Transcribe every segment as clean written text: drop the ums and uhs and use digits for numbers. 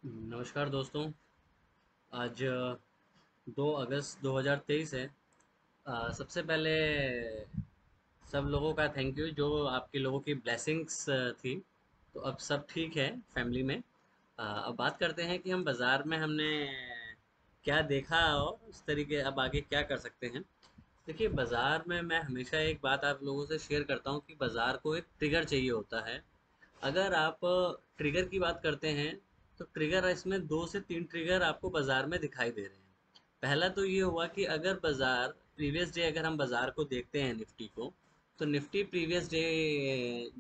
नमस्कार दोस्तों। आज 2 अगस्त 2023 है। सबसे पहले सब लोगों का थैंक यू जो आपके लोगों की ब्लेसिंग्स थी। तो अब सब ठीक है फैमिली में। अब बात करते हैं कि हम बाज़ार में हमने क्या देखा और उस तरीके अब आगे क्या कर सकते हैं। देखिए, बाज़ार में मैं हमेशा एक बात आप लोगों से शेयर करता हूँ कि बाज़ार को एक ट्रिगर चाहिए होता है। अगर आप ट्रिगर की बात करते हैं तो ट्रिगर इसमें 2 से 3 ट्रिगर आपको बाजार में दिखाई दे रहे हैं। पहला तो ये हुआ कि अगर बाजार प्रीवियस डे अगर हम बाजार को देखते हैं निफ्टी को, तो निफ्टी प्रीवियस डे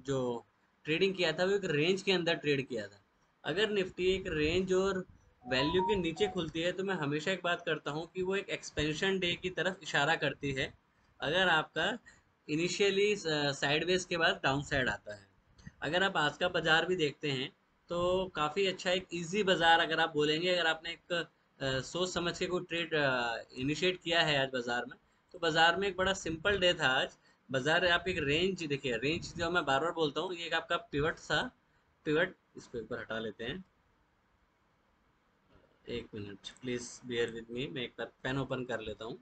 जो ट्रेडिंग किया था वो एक रेंज के अंदर ट्रेड किया था। अगर निफ्टी एक रेंज और वैल्यू के नीचे खुलती है तो मैं हमेशा एक बात करता हूँ कि वो एक एक्सपेंशन डे की तरफ इशारा करती है। अगर आपका इनिशियली साइडवेज के बाद डाउन साइड आता है। अगर आप आज का बाजार भी देखते हैं तो काफ़ी अच्छा एक इजी बाजार अगर आप बोलेंगे, अगर आपने एक सोच समझ के कोई ट्रेड इनिशिएट किया है आज बाजार में, तो बाजार में एक बड़ा सिंपल डे था आज। बाजार आप एक रेंज देखिए, रेंज जो मैं बार बार बोलता हूँ, ये एक आपका पिवट था। पिवट इसको एक बार हटा लेते हैं। एक minute please bear with me, मैं एक बार पेन ओपन कर लेता हूँ।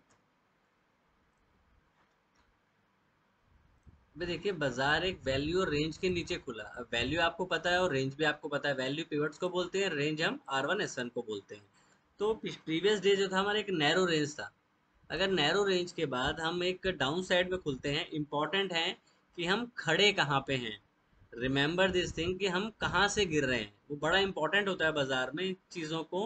अभी देखिए, बाजार एक वैल्यू और रेंज के नीचे खुला। अब वैल्यू आपको पता है और रेंज भी आपको पता है। वैल्यू पिवट्स को बोलते हैं, रेंज हम R1 S1 को बोलते हैं। तो प्रीवियस डे जो था हमारा एक नैरो रेंज था। अगर नैरो रेंज के बाद हम एक डाउन साइड में खुलते हैं, इंपॉर्टेंट है कि हम खड़े कहाँ पे हैं। रिमेंबर दिस थिंग कि हम कहाँ से गिर रहे हैं, वो बड़ा इंपॉर्टेंट होता है बाजार में इन चीज़ों को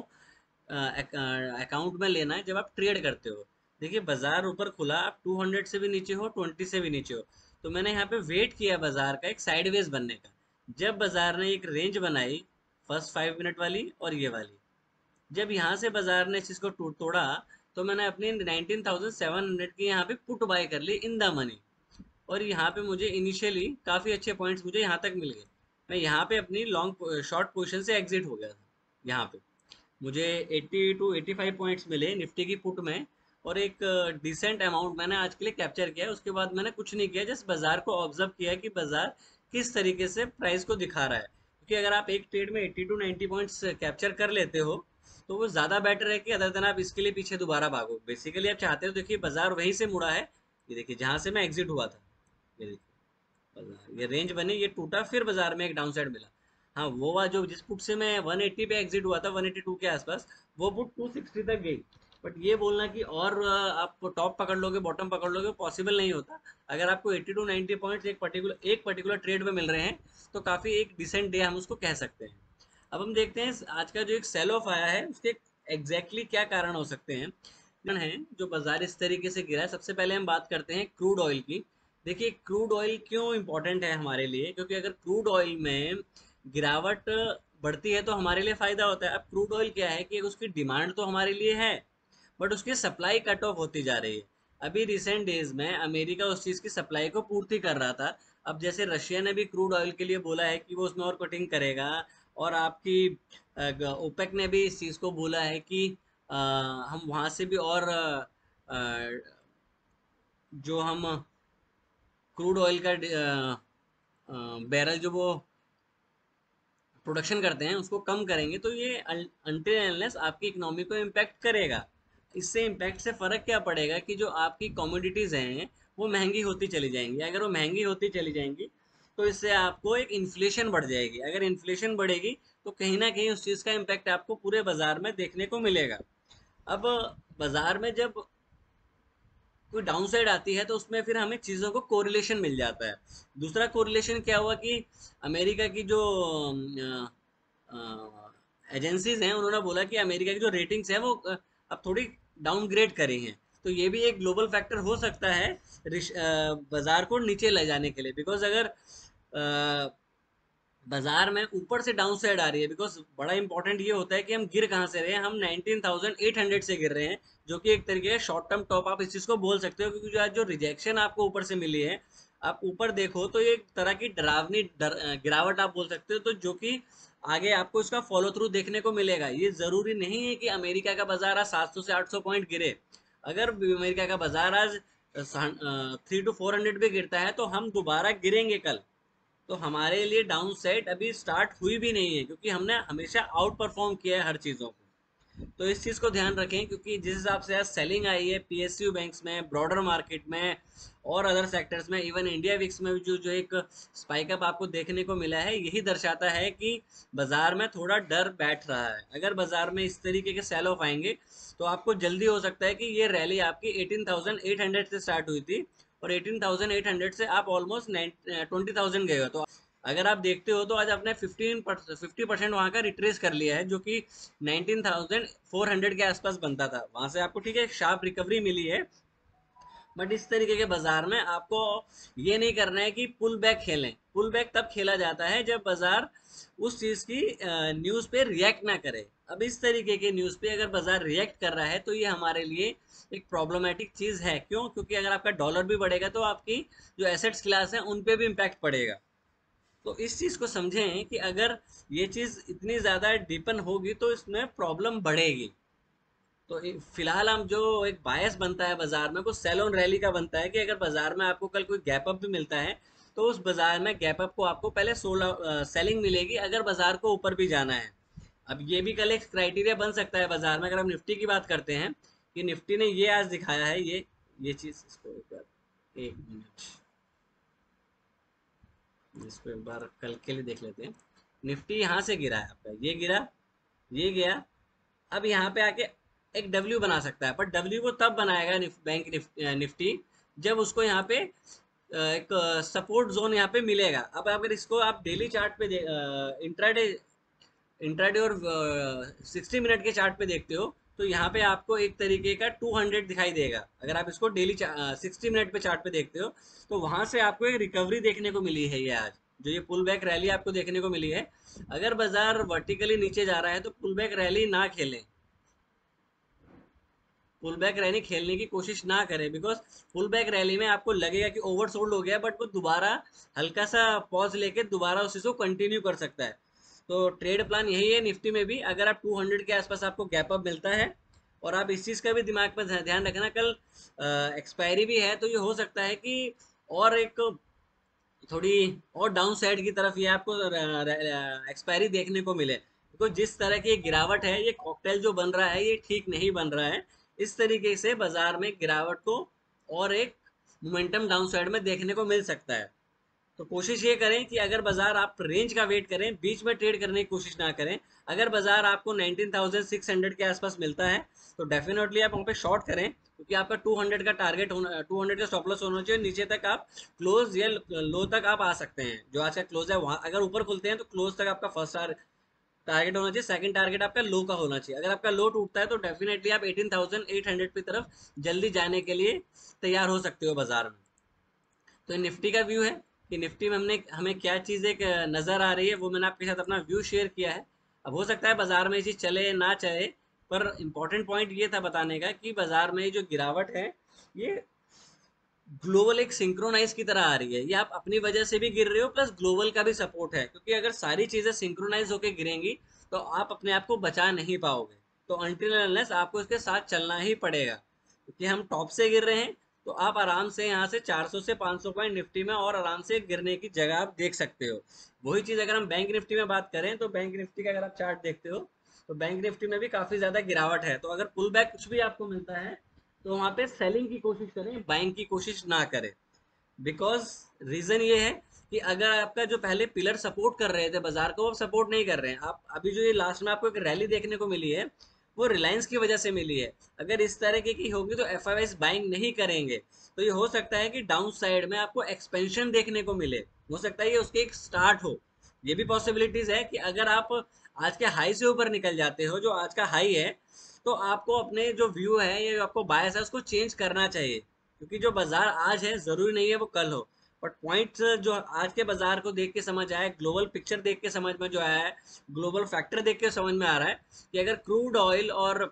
अकाउंट में लेना है जब आप ट्रेड करते हो। देखिए, बाजार ऊपर खुला, आप 200 से भी नीचे हो, 20 से भी नीचे हो, तो मैंने यहाँ पे वेट किया बाजार का एक साइडवेज बनने का। जब बाजार ने एक रेंज बनाई, फर्स्ट 5 मिनट वाली और ये वाली, जब यहाँ से बाजार ने इस चीज़ को तोड़ा, तो मैंने अपनी 19,700 की यहाँ पे पुट बाय कर ली इन द मनी। और यहाँ पे मुझे इनिशियली काफ़ी अच्छे पॉइंट्स मुझे यहाँ तक मिल गए। मैं यहाँ पे अपनी लॉन्ग शॉर्ट पोजीशन से एग्जिट हो गया था। यहाँ पे मुझे 80 टू 85 पॉइंट्स मिले निफ्टी की पुट में। और एक डिसेंट अमाउंट मैंने आज के लिए कैप्चर किया है। उसके बाद मैंने कुछ नहीं किया, जस्ट बाजार को ऑब्जर्व किया कि बाजार किस तरीके से प्राइस को दिखा रहा है। क्योंकि अगर आप एक ट्रेड में 80 टू 90 पॉइंट्स कैप्चर कर लेते हो तो वो ज़्यादा बेटर है कि अदर देन आप इसके लिए पीछे दोबारा भागो। बेसिकली आप चाहते हो, देखिए बाजार वहीं से मुड़ा है। ये देखिए जहाँ से मैं एग्जिट हुआ था, ये देखिए बाजार, ये रेंज बनी, ये टूटा, फिर बाजार में एक डाउन साइड मिला। हाँ, वो वाला जो जिस पुट से मैं 180 पे एग्जिट हुआ था, 182 के आसपास, वो पुट 260 तक गई। बट ये बोलना कि और आप टॉप पकड़ लोगे बॉटम पकड़ लोगे, पॉसिबल नहीं होता। अगर आपको 80 टू 90 पॉइंट्स एक पर्टिकुलर ट्रेड में मिल रहे हैं तो काफ़ी एक डिसेंट डे हम उसको कह सकते हैं। अब हम देखते हैं आज का जो एक सेल ऑफ आया है उसके एग्जैक्टली क्या कारण हो सकते हैं। कारण है जो बाजार इस तरीके से गिरा है। सबसे पहले हम बात करते हैं क्रूड ऑयल की। देखिए, क्रूड ऑयल क्यों इम्पोर्टेंट है हमारे लिए, क्योंकि अगर क्रूड ऑयल में गिरावट बढ़ती है तो हमारे लिए फ़ायदा होता है। अब क्रूड ऑयल क्या है कि उसकी डिमांड तो हमारे लिए है, बट उसकी सप्लाई कट ऑफ होती जा रही है। अभी रिसेंट डेज में अमेरिका उस चीज़ की सप्लाई को पूर्ति कर रहा था। अब जैसे रशिया ने भी क्रूड ऑयल के लिए बोला है कि वो उसमें और कटिंग करेगा, और आपकी ओपेक ने भी इस चीज़ को बोला है कि हम वहाँ से भी और जो हम क्रूड ऑयल का बैरल जो वो प्रोडक्शन करते हैं उसको कम करेंगे, तो ये अनटिल अनलेस आपकी इकोनॉमी को इम्पैक्ट करेगा। इससे इम्पैक्ट से फ़र्क क्या पड़ेगा कि जो आपकी कमोडिटीज़ हैं वो महंगी होती चली जाएंगी। अगर वो महंगी होती चली जाएंगी तो इससे आपको एक इन्फ्लेशन बढ़ जाएगी। अगर इन्फ्लेशन बढ़ेगी तो कहीं ना कहीं उस चीज़ का इम्पैक्ट आपको पूरे बाजार में देखने को मिलेगा। अब बाजार में जब कोई डाउन साइड आती है तो उसमें फिर हमें चीज़ों को कोरिलेशन मिल जाता है। दूसरा कोरिलेशन क्या हुआ कि अमेरिका की जो एजेंसीज हैं उन्होंने बोला कि अमेरिका की जो रेटिंग्स हैं वो अब थोड़ी डाउनग्रेड करी हैं। तो ये भी एक ग्लोबल फैक्टर हो सकता है बाजार को नीचे ले जाने के लिए। बिकॉज अगर बाजार में ऊपर से डाउन साइड आ रही है, बिकॉज बड़ा इंपॉर्टेंट ये होता है कि हम गिर कहाँ से रहे हैं। हम 19,800 से गिर रहे हैं, जो कि एक तरीके का शॉर्ट टर्म टॉप आप इस चीज़ को बोल सकते हो। क्योंकि जो आज जो रिजेक्शन आपको ऊपर से मिली है, आप ऊपर देखो तो ये एक तरह की डरावनी गिरावट आप बोल सकते हो, तो जो कि आगे आपको इसका फॉलो थ्रू देखने को मिलेगा। ये ज़रूरी नहीं है कि अमेरिका का बाजार आज 700 से 800 पॉइंट गिरे। अगर अमेरिका का बाजार आज 300 to 400 भी गिरता है तो हम दोबारा गिरेंगे कल। तो हमारे लिए डाउन साइड अभी स्टार्ट हुई भी नहीं है, क्योंकि हमने हमेशा आउट परफॉर्म किया है हर चीज़ों को। तो इस चीज़ को ध्यान रखें, क्योंकि जिस हिसाब से आज सेलिंग आई है पीएसयू बैंक्स में, ब्रॉडर मार्केट में और अदर सेक्टर्स में, इवन इंडिया विक्स में भी जो जो एक स्पाइकअप आपको देखने को मिला है, यही दर्शाता है कि बाजार में थोड़ा डर बैठ रहा है। अगर बाजार में इस तरीके के सेल ऑफ आएंगे तो आपको जल्दी हो सकता है कि ये रैली आपकी 18,800 से स्टार्ट हुई थी और 18,800 से आप ऑलमोस्ट 20,000 गए हो। तो अगर आप देखते हो तो आज आपने 50% वहां का रिट्रेस कर लिया है, जो कि 19,400 के आसपास बनता था। वहां से आपको ठीक है शार्प रिकवरी मिली है, बट इस तरीके के बाजार में आपको ये नहीं करना है कि पुल बैक खेलें। पुल बैक तब खेला जाता है जब बाजार उस चीज की न्यूज पे रिएक्ट ना करे। अब इस तरीके के न्यूज पे अगर बाजार रिएक्ट कर रहा है तो ये हमारे लिए एक प्रॉब्लमेटिक चीज है। क्यों? क्योंकि अगर आपका डॉलर भी बढ़ेगा तो आपकी जो एसेट्स क्लास है उन पे भी इम्पैक्ट पड़ेगा। तो इस चीज को समझें कि अगर ये चीज इतनी ज्यादा डीपन होगी तो इसमें प्रॉब्लम बढ़ेगी। तो फिलहाल हम जो एक बायस बनता है बाजार में, वो सेल ऑन रैली का बनता है कि अगर बाजार में आपको कल कोई गैप अप भी मिलता है तो उस बाजार में गैप अप को आपको पहले 16 सेलिंग मिलेगी अगर बाजार को ऊपर भी जाना है। अब ये भी कल एक क्राइटेरिया बन सकता है बाजार में। अगर हम निफ्टी की बात करते हैं कि निफ्टी ने ये आज दिखाया है, ये चीज, इसको एक मिनट, इसको एक बार कल के लिए देख लेते हैं। निफ्टी यहाँ से गिरा है आपका, ये गिरा, ये गया। अब यहाँ पे आके एक डब्ल्यू बना सकता है, पर डब्ल्यू को तब बनाएगा निफ्टी जब उसको यहाँ पे एक सपोर्ट जोन यहाँ पे मिलेगा। अब अगर इसको आप डेली चार्ट पे इंट्राडे इंट्राडे और 60 मिनट के चार्ट पे देखते हो तो यहाँ पे आपको एक तरीके का 200 दिखाई देगा। अगर आप इसको डेली 60 मिनट पे चार्ट पे देखते हो तो वहां से आपको एक रिकवरी देखने को मिली है। ये आज जो ये पुल बैक रैली आपको देखने को मिली है, अगर बाजार वर्टिकली नीचे जा रहा है तो पुल बैक रैली ना खेलें, पुल बैक रैली खेलने की कोशिश ना करें। बिकॉज पुल बैक रैली में आपको लगेगा कि ओवरसोल्ड हो गया, बट वो दोबारा हल्का सा पॉज लेके दोबारा उसी को कंटिन्यू कर सकता है। तो ट्रेड प्लान यही है निफ्टी में भी। अगर आप 200 के आसपास आपको गैप अप मिलता है, और आप इस चीज़ का भी दिमाग में ध्यान रखना, कल एक्सपायरी भी है तो ये हो सकता है कि और एक थोड़ी और डाउन साइड की तरफ ये आपको एक्सपायरी देखने को मिले। तो जिस तरह की गिरावट है, ये कॉकटेल जो बन रहा है ये ठीक नहीं बन रहा है। इस तरीके से बाजार में गिरावट को और एक मोमेंटम डाउन साइड में देखने को मिल सकता है। तो कोशिश ये करें कि अगर बाजार आप रेंज का वेट करें, बीच में ट्रेड करने की कोशिश ना करें। अगर बाजार आपको 19,600 के आसपास मिलता है तो डेफिनेटली आप वहाँ पे शॉर्ट करें, क्योंकि आपका 200 का टारगेट होना, 200 का स्टॉप लॉस होना चाहिए। नीचे तक आप क्लोज या लो तक आप आ सकते हैं। जो आज का क्लोज है वहाँ अगर ऊपर खुलते हैं तो क्लोज तक आपका फर्स्ट टारगेट होना चाहिए, सेकंड टारगेट आपका लो का होना चाहिए। अगर आपका लो टूटता है तो डेफिनेटली आप 18,800 की तरफ जल्दी जाने के लिए तैयार हो सकते हो बाजार में। तो निफ्टी का व्यू है कि निफ्टी में हमें क्या चीज़ एक नज़र आ रही है, वो मैंने आपके साथ अपना व्यू शेयर किया है। अब हो सकता है बाजार में ये चीज़ चले ना चले, पर इम्पोर्टेंट पॉइंट ये था बताने का कि बाजार में जो गिरावट है ये ग्लोबल एक सिंक्रोनाइज की तरह आ रही है। ये आप अपनी वजह से भी गिर रहे हो, प्लस ग्लोबल का भी सपोर्ट है। क्योंकि अगर सारी चीज़ें सिंक्रोनाइज होकर गिरेंगी तो आप अपने आप को बचा नहीं पाओगे। तो अनटिल अनलेस आपको इसके साथ चलना ही पड़ेगा। क्योंकि हम टॉप से गिर रहे हैं तो आप आराम से यहाँ से 400 से 500 पॉइंट निफ्टी में और आराम से गिरने की जगह आप देख सकते हो। वही चीज़ अगर हम बैंक निफ्टी में बात करें तो बैंक निफ्टी का अगर आप चार्ट देखते हो तो बैंक निफ्टी में भी काफ़ी ज़्यादा गिरावट है। तो अगर पुल बैक कुछ भी आपको मिलता है तो वहाँ पे सेलिंग की कोशिश करें, बाइंग की कोशिश ना करें। बिकॉज रीजन ये है कि अगर आपका जो पहले पिलर सपोर्ट कर रहे थे बाजार को, वो अब सपोर्ट नहीं कर रहे हैं। आप अभी जो ये लास्ट में आपको एक रैली देखने को मिली है वो रिलायंस की वजह से मिली है। अगर इस तरह की होगी तो एफ आई बाइंग नहीं करेंगे। तो ये हो सकता है कि डाउन साइड में आपको एक्सपेंशन देखने को मिले, हो सकता है ये उसके एक स्टार्ट हो। ये भी पॉसिबिलिटीज है कि अगर आप आज के हाई से ऊपर निकल जाते हो, जो आज का हाई है, तो आपको अपने जो व्यू है या आपको बायस है उसको चेंज करना चाहिए। क्योंकि जो बाजार आज है जरूरी नहीं है वो कल हो। बट पॉइंट्स जो आज के बाजार को देख के समझ आया, ग्लोबल पिक्चर देख के समझ में जो आया है, ग्लोबल फैक्टर देख के समझ में आ रहा है कि अगर क्रूड ऑयल और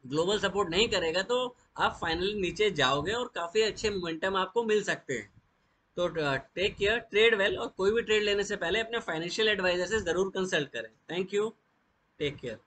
ग्लोबल सपोर्ट नहीं करेगा तो आप फाइनली नीचे जाओगे और काफी अच्छे मोमेंटम आपको मिल सकते हैं। तो टेक केयर, ट्रेड वेल, और कोई भी ट्रेड लेने से पहले अपने फाइनेंशियल एडवाइजर से जरूर कंसल्ट करें। Thank you, take care.